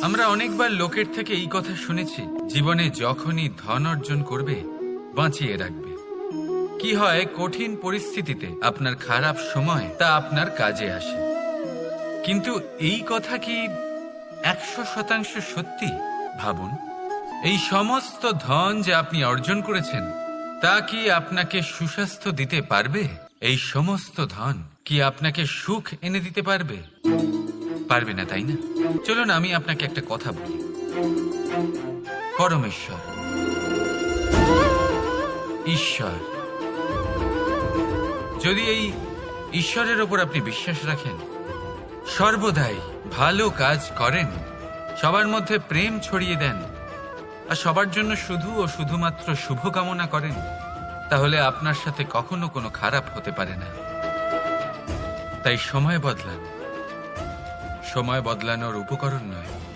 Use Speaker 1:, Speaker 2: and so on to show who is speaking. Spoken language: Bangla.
Speaker 1: আমরা অনেকবার লোকের থেকে এই কথা শুনেছি, জীবনে যখনই ধন অর্জন করবে বাঁচিয়ে রাখবে। কি হয়, কঠিন পরিস্থিতিতে আপনার খারাপ সময় তা আপনার কাজে আসে। কিন্তু এই কথা কি 100% সত্যি? ভাবুন, এই সমস্ত ধন যে আপনি অর্জন করেছেন তা কি আপনাকে সুস্বাস্থ্য দিতে পারবে? এই সমস্ত ধন কি আপনাকে সুখ এনে দিতে পারবে? পারবে না, তাই না? চলুন আমি আপনাকে একটা কথা বলি। পরমেশ্বর, ঈশ্বর, যদি এই ঈশ্বরের ওপর আপনি বিশ্বাস রাখেন, সর্বদাই ভালো কাজ করেন, সবার মধ্যে প্রেম ছড়িয়ে দেন আর সবার জন্য শুধু ও শুধুমাত্র শুভকামনা করেন, তাহলে আপনার সাথে কখনো কোনো খারাপ হতে পারে না। তাই সময় বদলান, সময় বদলানোর উপকরণ নয়।